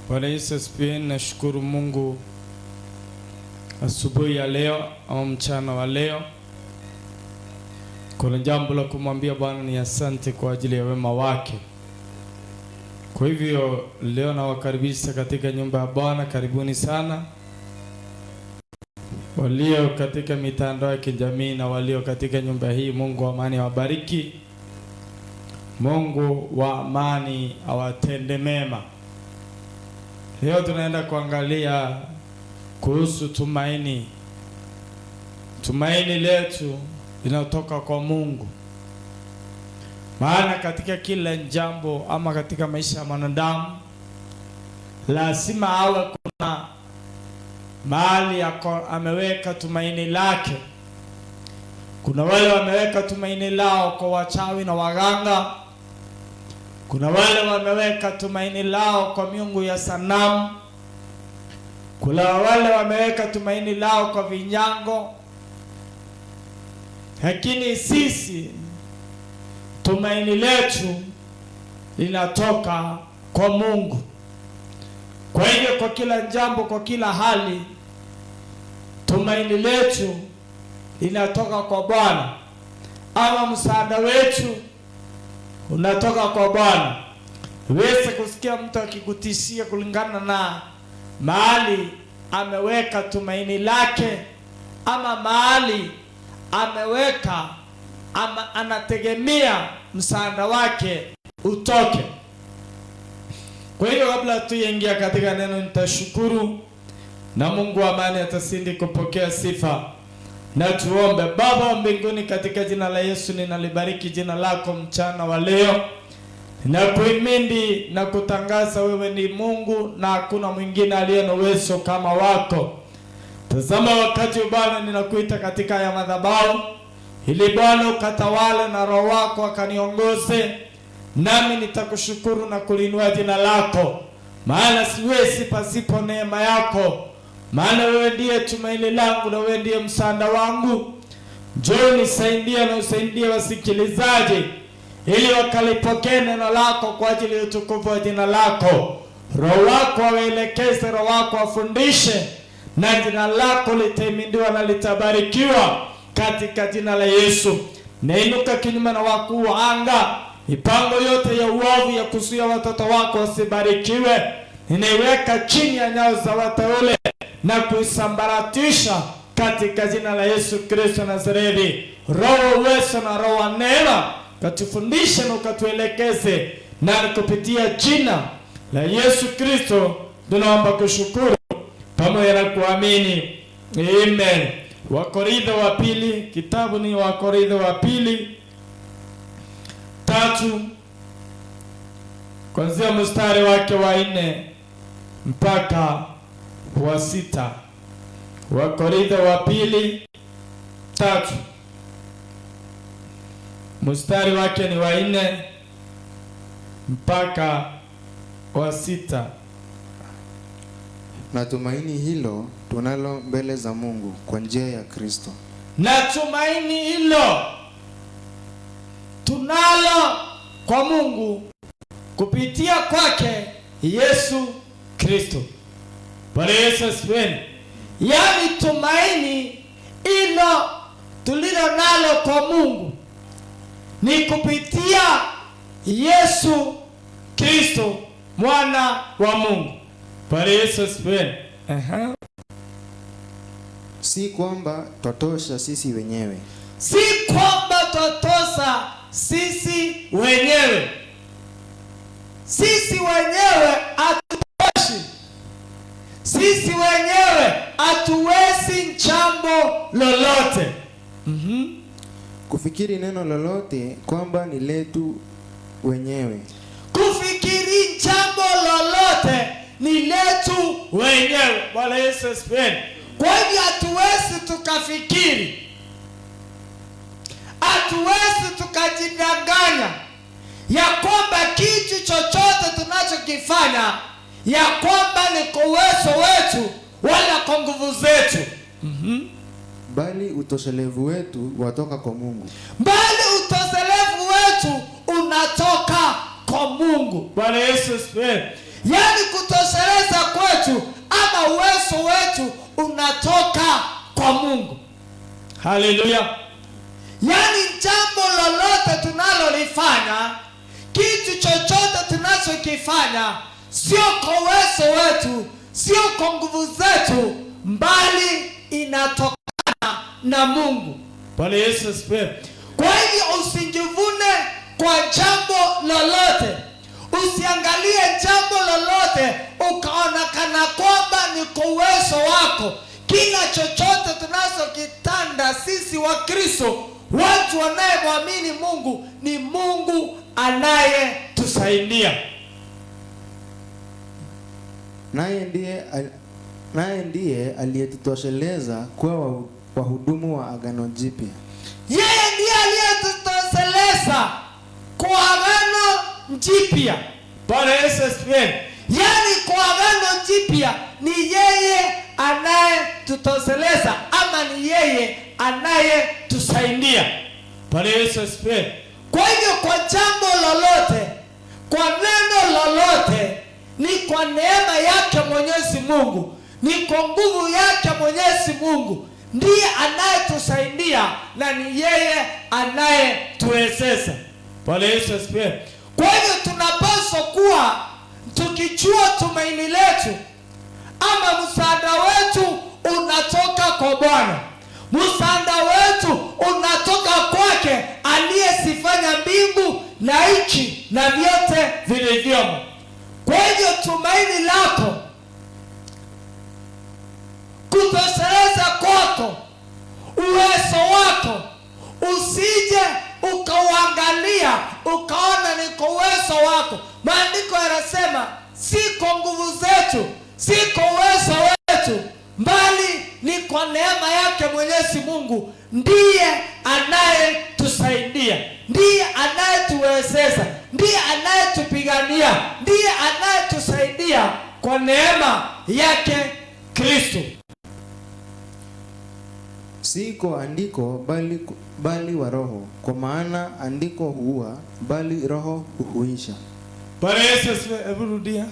Bwana Yesu asifiwe. Nashukuru Mungu asubuhi ya leo au mchana wa leo. Kuna jambo la kumwambia Bwana ni asante kwa ajili ya wema wake. Kwa hivyo leo nawakaribisha katika nyumba ya Bwana. Karibuni sana walio katika mitandao ya kijamii na walio katika nyumba hii. Mungu wa amani awabariki. Mungu wa amani awatende mema. Leo tunaenda kuangalia kuhusu tumaini. Tumaini letu linatoka kwa Mungu. Maana katika kila jambo ama katika maisha ya mwanadamu lazima awe kuna mahali ameweka tumaini lake. Kuna wale wameweka tumaini lao kwa wachawi na waganga. Kuna wale wameweka tumaini lao kwa miungu ya sanamu. Kuna wale wameweka tumaini lao kwa vinyango. Lakini sisi tumaini letu linatoka kwa Mungu. Kwa hivyo kwa kila jambo, kwa kila hali, tumaini letu linatoka kwa Bwana, ama msaada wetu unatoka kwa Bwana. Uweze kusikia mtu akikutishia kulingana na mahali ameweka tumaini lake, ama mahali ameweka ama anategemea msaada wake utoke. Kwa hiyo kabla tuingia katika neno, nitashukuru na Mungu wa amani atasindi kupokea sifa. Na tuombe. Baba wa mbinguni, katika jina la Yesu ninalibariki jina lako mchana wa leo. Ninakuhimidi na kutangaza wewe ni Mungu na hakuna mwingine aliye na uwezo kama wako. Tazama wakati Bwana ninakuita katika ya madhabahu, ili Bwana ukatawale na Roho wako akaniongoze, nami nitakushukuru na kulinua jina lako. Maana siwezi pasipo neema yako. Maana wewe ndiye tumaini langu na wewe ndiye msaada wangu. Njoo nisaidie na usaidie wasikilizaji, ili wakalipokee neno lako kwa ajili ya utukufu wa jina lako. Roho wako awaelekeze, Roho wako afundishe, na jina lako litahimidiwa na litabarikiwa katika jina la Yesu. Nainuka kinyume na wakuu wa anga, mipango yote ya uovu ya kuzuia watoto wako wasibarikiwe, ninaiweka chini ya nyayo za wateule na kuisambaratisha katika jina la Yesu Kristo Nazareti. Roho uwezo na Roho wa neema katufundishe na ukatuelekeze, na kupitia jina la Yesu Kristo tunaomba kushukuru pamoja na kuamini. Amen. Wakorintho wa pili, kitabu ni Wakorintho wa pili 3 kuanzia mstari wake wa 4 mpaka wa 6. Wakorintho wa pili 3 mstari wake ni wa 4 mpaka wa 6. Na tumaini hilo tunalo mbele za Mungu kwa njia ya Kristo. Na tumaini hilo tunalo kwa Mungu kupitia kwake Yesu Kristo. Bwana Yesu asifiwe. Yaani tumaini hilo tulilo nalo kwa Mungu ni kupitia Yesu Kristo, mwana wa Mungu. Bwana Yesu asifiwe. Si kwamba twatosha sisi wenyewe. Si kwamba twatosha sisi wenyewe. Sisi wenyewe hatutoshi. Sisi wenyewe hatuwezi jambo lolote. Kufikiri neno lolote kwamba ni letu wenyewe. Kufikiri jambo lolote ni letu wenyewe. Bwana Yesu asifiwe. Kwa hivyo hatuwezi tukafikiri, hatuwezi tukajidanganya ya kwamba kitu chochote tunachokifanya ya kwamba ni kwa uwezo wetu wala kwa nguvu zetu. Bali utoshelevu wetu watoka kwa Mungu. Bali utoshelevu wetu unatoka kwa Mungu. Bwana Yesu asifiwe. Yaani kutosheleza kwetu ama uwezo wetu unatoka kwa Mungu. Haleluya. Yaani jambo lolote tunalolifanya, kitu chochote tunachokifanya, sio kwa uwezo wetu, sio kwa nguvu zetu, mbali inatokana na Mungu. Bwana Yesu asifiwe. Kwa hivyo usijivune kwa jambo lolote. Usiangalie jambo lolote ukaona kana kwamba ni kwa uwezo wako. Kila chochote tunachokitanda sisi wa Kristo, watu wanayemwamini Mungu, ni Mungu anayetusaidia. Naye ndiye aliyetutosheleza kuwa wahudumu wa agano jipya. Yeye ndiye aliyetutosheleza kwa agano jipya. Bwana Yesu asifiwe. Yaani kwa agano jipya ni yeye anayetutosheleza ama ni yeye anayetusaidia. Bwana Yesu asifiwe. Kwa hivyo kwa jambo lolote, kwa neno lolote, ni kwa neema yake Mwenyezi Mungu, ni kwa nguvu yake Mwenyezi Mungu, ndiye anayetusaidia na ni yeye anayetuwezesha. Bwana Yesu asifiwe. Kwa hivyo tunapaswa kuwa tukijua tumaini letu ama msaada wetu unatoka kwa Bwana. Msaada wetu unatoka kwake aliyesifanya mbingu na nchi na vyote vilivyomo. Kwa hivyo tumaini lako, kutosheleza kwako, uwezo wako, usije ukauangalia ukaona ni kwa uwezo wako. Maandiko yanasema si kwa nguvu zetu, si kwa uwezo wetu, mbali ni kwa neema yake Mwenyezi Mungu. Ndiye anayetusaidia, ndiye anayetuwezesha, ndiye anayetupigania, ndiye anayetusaidia kwa neema yake Kristo. Si kwa andiko bali wa roho, kwa maana andiko huua bali roho huhuisha. Bwana Yesu asifiwe.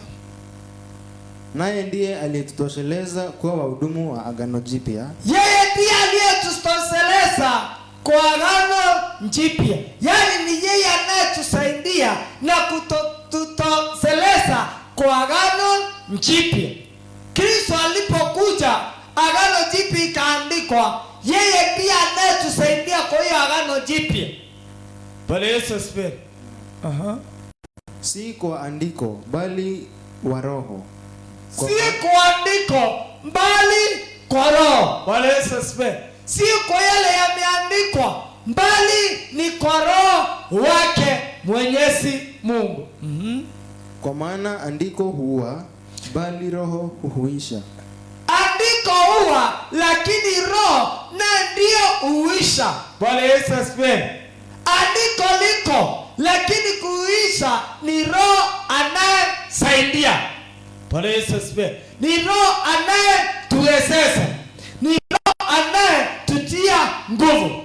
Naye ndiye aliyetutosheleza kuwa wahudumu wa agano jipya. Yeye ndiye aliyetutosheleza kwa agano jipya. Yaani ni yeye anayetusaidia na kututosheleza kwa agano jipya. Kristo alipokuja, agano jipya ikaandikwa, yeye ndiye anayetusaidia kwa hiyo agano jipya. Bwana Yesu asifiwe. Si kwa andiko bali wa roho. Si kwa andiko mbali kwa roho. Bwana Yesu asifiwe. Si kwa yale yameandikwa, mbali ni kwa roho wake Mwenyezi Mungu. Kwa maana andiko huua bali roho huhuisha. Andiko huua, lakini roho na ndio huisha. Bwana Yesu asifiwe. Andiko liko, lakini kuisha ni roho anayesaidia. Bwana Yesu asifiwe. Ni roho anayetuwezesha, ni roho anayetutia nguvu.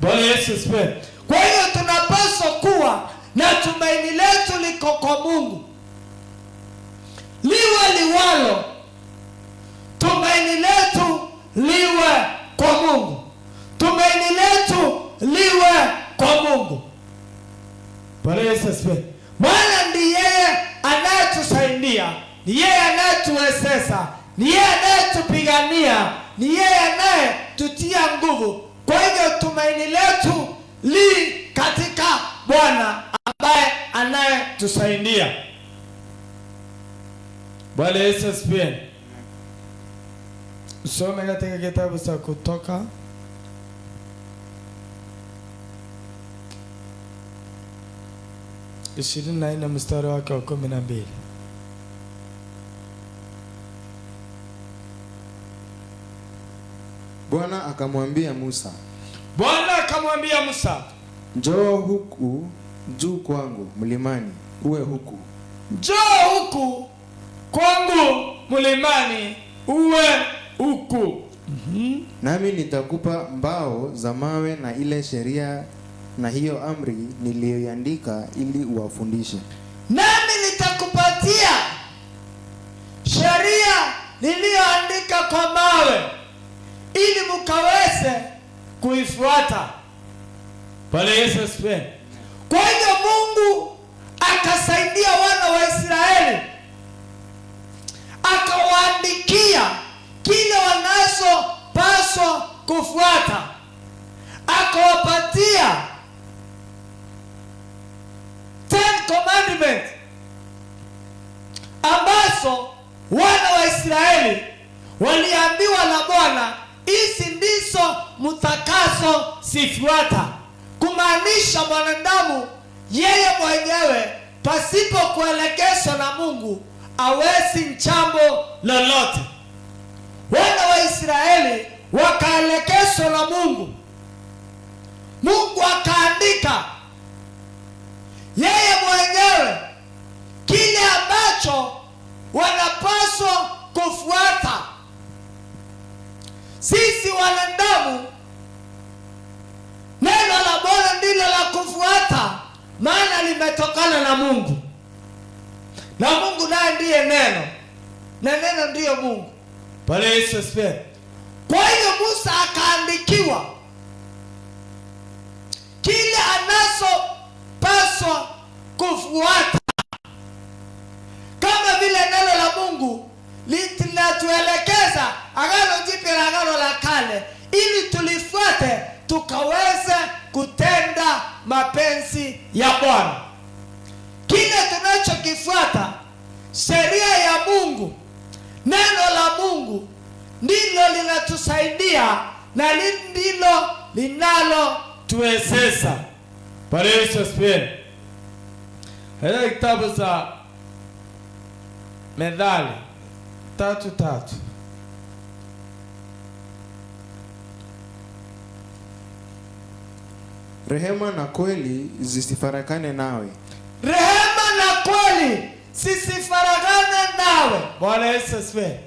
Bwana Yesu asifiwe. Kwa hiyo tunapaswa kuwa na tumaini letu liko kwa Mungu. Liwe liwalo, tumaini letu liwe kwa Mungu. Tumaini letu liwe kwa Mungu. Bwana Yesu asifiwe. Maana ndiye yeye anayetusaidia, ni yeye anayetuwezesha, ni yeye anayetupigania, ni yeye anayetutia nguvu. Kwa hivyo tumaini letu li katika Bwana ambaye anayetusaidia. Bwana Yesu asifiwe. Usome katika kitabu cha Kutoka 24 mstari wake wa 12. Bwana akamwambia Musa. Bwana akamwambia Musa, njoo huku juu kwangu mlimani, uwe huku. Njoo huku kwangu mlimani, uwe huku. Nami nitakupa mbao za mawe na ile sheria na hiyo amri niliyoiandika ili uwafundishe. Nami nitakupatia mkaweze kuifuata. Bwana Yesu asifiwe. Kwa hiyo Mungu akasaidia wana wa Israeli, akawaandikia kile wanazopaswa kufuata, akawapatia 10 commandments ambazo wana wa Israeli waliambiwa na Bwana, hizi ndizo mtakazo sifuata. Kumaanisha mwanadamu yeye mwenyewe pasipo kuelekezwa na Mungu hawezi jambo lolote. Wana wa Israeli wakaelekezwa na Mungu, Mungu akaandika yeye mwenyewe kile ambacho wanapaswa kufuata. Sisi wanadamu, neno la Bwana ndilo la kufuata, maana limetokana na Mungu, na Mungu naye ndiye neno, na neno ndiyo Mungu. Bwana Yesu asifiwe. Kwa hiyo Musa akaandikiwa kile anazopaswa kufuata, kama vile neno la Mungu linatuelekeza Agano Jipya na Agano la Kale, ili tulifuate tukaweze kutenda mapenzi ya Bwana. Kile tunachokifuata, sheria ya Mungu, neno la Mungu, ndilo linatusaidia na ndilo linalotuwezesha. Bwana Yesu asifiwe. Haya kitabu za Methali 3:3. Rehema na kweli zisifarakane nawe. Rehema na kweli zisifarakane nawe. Bwana Yesu asifiwe.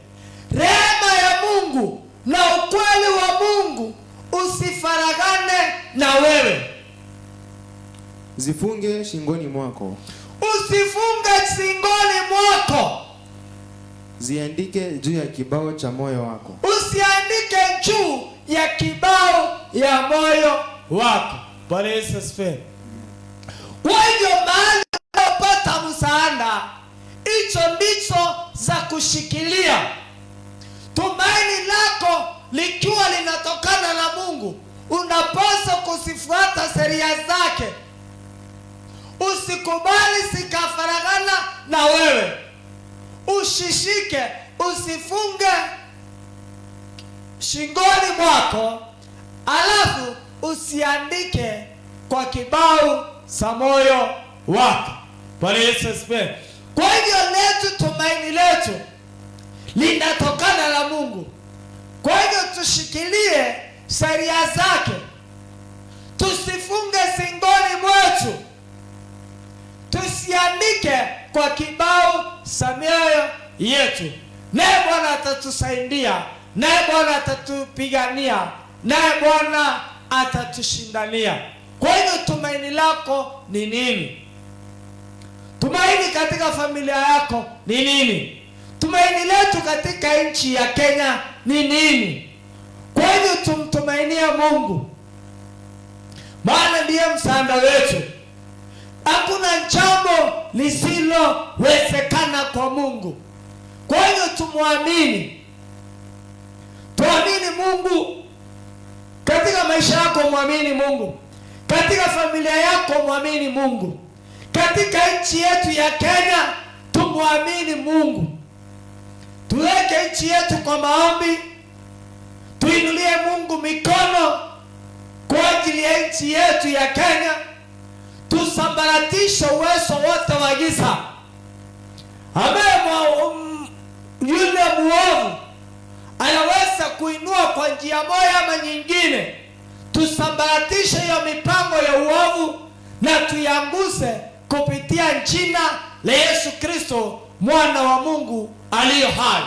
Rehema ya Mungu na ukweli wa Mungu usifarakane na wewe. Zifunge shingoni mwako. Usifunge shingoni mwako. Ziandike juu ya kibao cha moyo wako. Usiandike juu ya kibao ya moyo wako. Bwana Yesu asifiwe. Kwa hivyo mahali unapata msaada, hicho ndicho za kushikilia. Tumaini lako likiwa linatokana na Mungu, unapaswa kuzifuata sheria zake. Usikubali zikafaragana na wewe. Usishike, usifunge shingoni mwako, alafu usiandike kwa kibao cha moyo wako. Bwana Yesu asifiwe. Kwa hivyo tumaini letu linatokana na Mungu. Kwa hivyo tushikilie sheria zake, tusifunge shingoni mwetu, tusiandike kwa kibao cha mioyo yetu. Naye Bwana atatusaidia, naye Bwana atatupigania, naye Bwana atatushindania. Kwa hivyo tumaini lako ni nini? Tumaini katika familia yako ni nini? Tumaini letu katika nchi ya Kenya ni nini? Kwa hivyo tumtumainie Mungu, maana ndiye msaada wetu. Hakuna jambo lisilowezekana kwa Mungu. Kwa hivyo tumwamini. Tuamini Mungu. Katika maisha yako mwamini Mungu. Katika familia yako mwamini Mungu. Katika nchi yetu ya Kenya tumwamini Mungu. Tuweke nchi yetu kwa maombi. Tuinulie Mungu mikono kwa ajili ya nchi yetu ya Kenya. Tusambaratishe uwezo wote wa giza ambaye yule muovu anaweza kuinua kwa njia moja ama nyingine. Tusambaratishe hiyo mipango ya uovu na tuyanguse kupitia jina la Yesu Kristo, mwana wa Mungu aliye hai.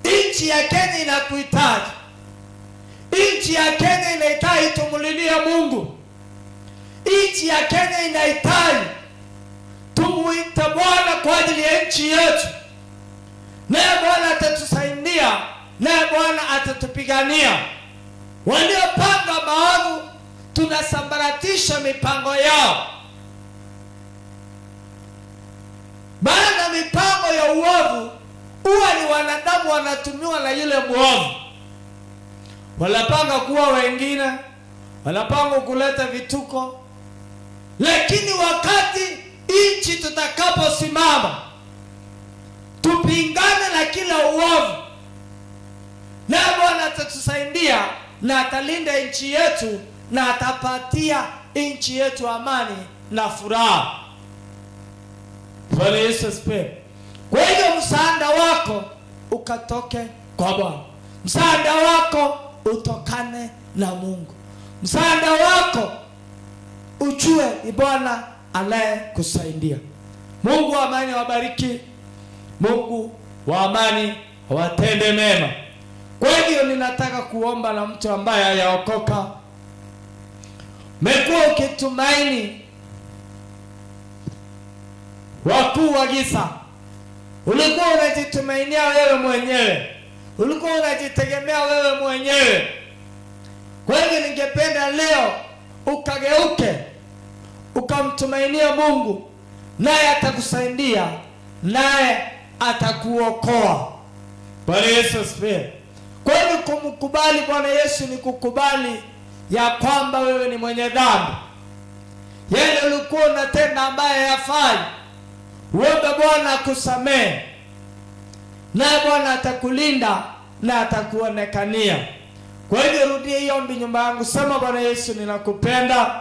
Nchi ya Kenya inakuhitaji. Nchi ya Kenya inahitaji tumulilie Mungu. Nchi ya Kenya inahitaji tumuite Bwana kwa ajili ya nchi yetu. Naye Bwana atatusaidia naye Bwana atatupigania. Waliopanga maovu tunasambaratisha mipango yao, maana mipango ya uovu huwa ni wanadamu wanatumiwa na yule mwovu. Wanapanga kuwa wengine, wanapanga kuleta vituko, lakini wakati nchi tutakaposimama tupingane na kila uovu, na Bwana atatusaidia na atalinda nchi yetu na atapatia nchi yetu amani na furaha. Bwana Yesu asifiwe. Kwa hiyo msaada wako ukatoke kwa Bwana. Msaada wako utokane na Mungu. Msaada wako ujue ni Bwana anayekusaidia. Mungu wa amani awabariki. Mungu wa amani awatende mema. Kwa hiyo ninataka kuomba na mtu ambaye hajaokoka. Umekuwa ukitumaini wakuu wa giza. Ulikuwa unajitumainia wewe mwenyewe. Ulikuwa unajitegemea wewe mwenyewe. Kwa hiyo ningependa leo ukageuke, ukamtumainia Mungu, naye atakusaidia, naye atakuokoa. Bwana Yesu asifiwe. Kwa hiyo kumkubali Bwana Yesu ni kukubali ya kwamba wewe ni mwenye dhambi. Yale ulikuwa unatenda ambaye hayafai, uombe Bwana akusamehe, naye Bwana atakulinda na atakuonekania. Kwa hivyo rudie hiyo ombi nyumba yangu, sema: Bwana Yesu, ninakupenda.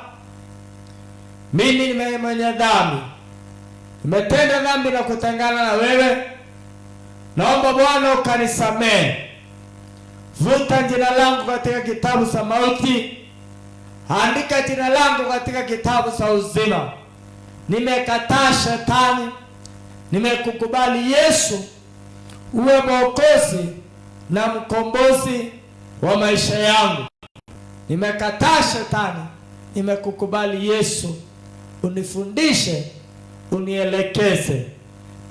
Mimi ni mwenye dhambi, nimetenda dhambi na kutengana na wewe. Naomba Bwana ukanisamehe. Vuta jina langu katika kitabu cha mauti, andika jina langu katika kitabu cha uzima. Nimekataa shetani, nimekukubali Yesu uwe mwokozi na mkombozi wa maisha yangu. Nimekataa shetani, nimekukubali Yesu, unifundishe, unielekeze,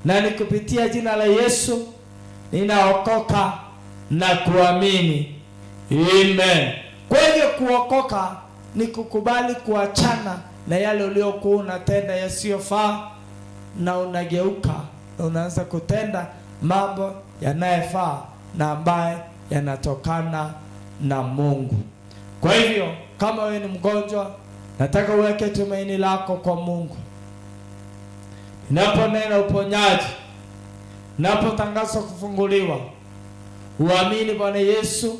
na nikupitia jina la Yesu ninaokoka na kuamini. Amen. Kwa hivyo kuokoka ni kukubali kuachana na yale uliokuwa unatenda yasiyofaa, na unageuka na unaanza kutenda mambo yanayofaa na ambaye yanatokana na Mungu. Kwa hivyo kama wewe ni mgonjwa, nataka uweke tumaini lako kwa Mungu. Ninaponena uponyaji, ninapotangaza kufunguliwa, uamini Bwana Yesu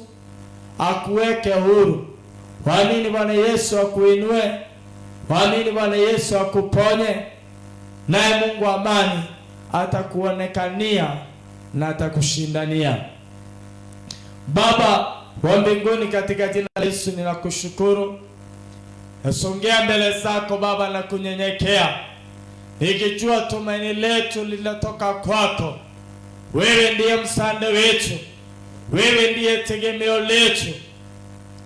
akuweke huru. Uamini Bwana Yesu akuinue. Uamini Bwana Yesu akuponye, naye Mungu wa amani atakuonekania na atakushindania. Baba wa mbinguni, katika jina la Yesu ninakushukuru. Nasongea mbele zako Baba na kunyenyekea, nikijua tumaini letu linatoka kwako. Wewe ndiye msaada wetu, wewe ndiye tegemeo letu.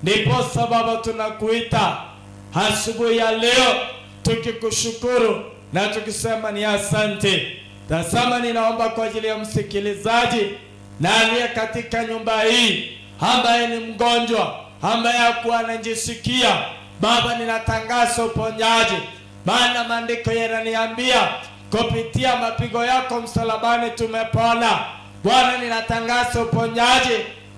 Ndiposa Baba tunakuita asubuhi ya leo tukikushukuru na tukisema ni asante. Tazama, ninaomba kwa ajili ya msikilizaji na aliye katika nyumba hii ambaye ni mgonjwa, ambaye hakuwa anajisikia. Baba, ninatangaza uponyaji, maana maandiko yananiambia kupitia mapigo yako msalabani tumepona. Bwana, ninatangaza uponyaji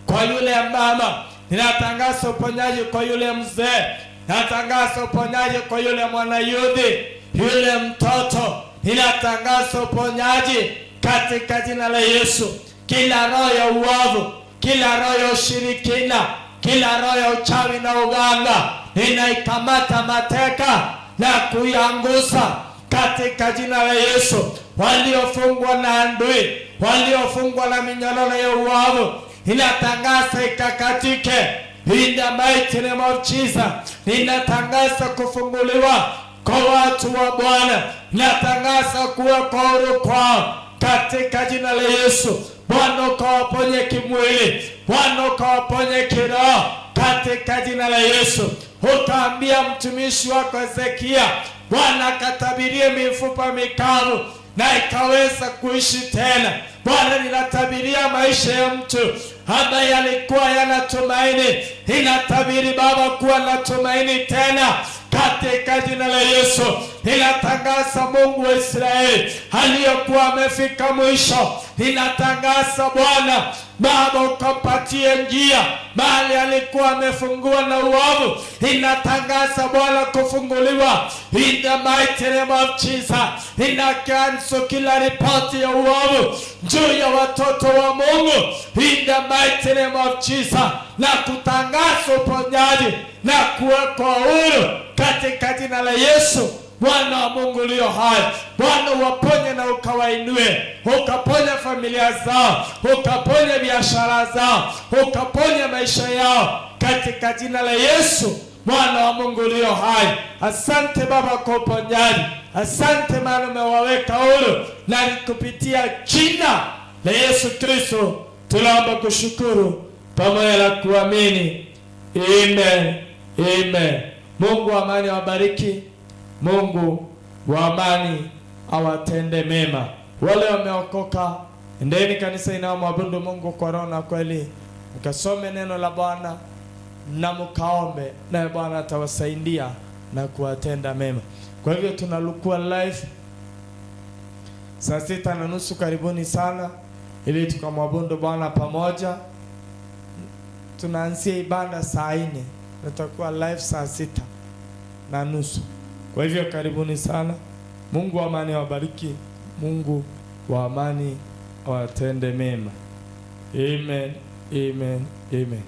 kwa yule mama, ninatangaza uponyaji kwa yule mzee, ninatangaza uponyaji kwa yule mwanayuthi, yule mtoto. Ninatangaza uponyaji katika jina la Yesu. Kila roho ya uovu, kila roho ya ushirikina, kila roho ya uchawi na uganga, ninaikamata mateka na kuiangusha katika jina la Yesu. Waliofungwa na adui, waliofungwa na minyororo ya uovu, ninatangaza ikakatike in the mighty name of Jesus. Ninatangaza kufunguliwa kwa watu wa Bwana, ninatangaza kuwa kwa huru kwao katika jina la Yesu. Bwana ukawaponye kimwili, Bwana ukawaponye kiroho katika jina la Yesu. Utaambia mtumishi wako Hezekia, Bwana akatabirie mifupa mikavu na ikaweza kuishi tena. Bwana, ninatabiria maisha ya mtu ambayo yalikuwa yana tumaini, inatabiri Baba kuwa na tumaini tena katika jina la Yesu. Ninatangaza Mungu wa Israeli aliyokuwa amefika mwisho, ninatangaza Bwana Baba ukampatie njia mahali alikuwa amefungua na uovu. Ninatangaza Bwana kufunguliwa in the mighty name of Jesus. Ninacancel kila ripoti ya uovu juu ya watoto wa Mungu in the mighty name of Jesus, na kutangaza uponyaji na kuwekwa huru katika jina la Yesu. Bwana wa Mungu ulio hai, Bwana uwaponye na ukawainue, ukaponye familia zao, ukaponye biashara zao, ukaponye maisha yao katika jina la Yesu. Bwana wa Mungu ulio hai, asante Baba kwa uponyaji, asante maana umewaweka huru, na kupitia jina la Yesu Kristo tunaomba kushukuru pamoja na kuamini. Amen. Amen. Mungu wa amani awabariki. Mungu wa amani awatende mema. Wale wameokoka, endeni kanisa inayomwabudu Mungu kwa roho na kweli, mkasome neno la Bwana na mkaombe, na Bwana atawasaidia na kuwatenda mema. Kwa hivyo tunalukua live saa 6:30. Karibuni sana ili tukamwabudu Bwana pamoja. Tunaanzia ibada saa 4, tutakuwa live saa 6:30. Kwa hivyo karibuni sana. Mungu wa amani awabariki. Mungu wa amani awatende mema. Amen. Amen. Amen.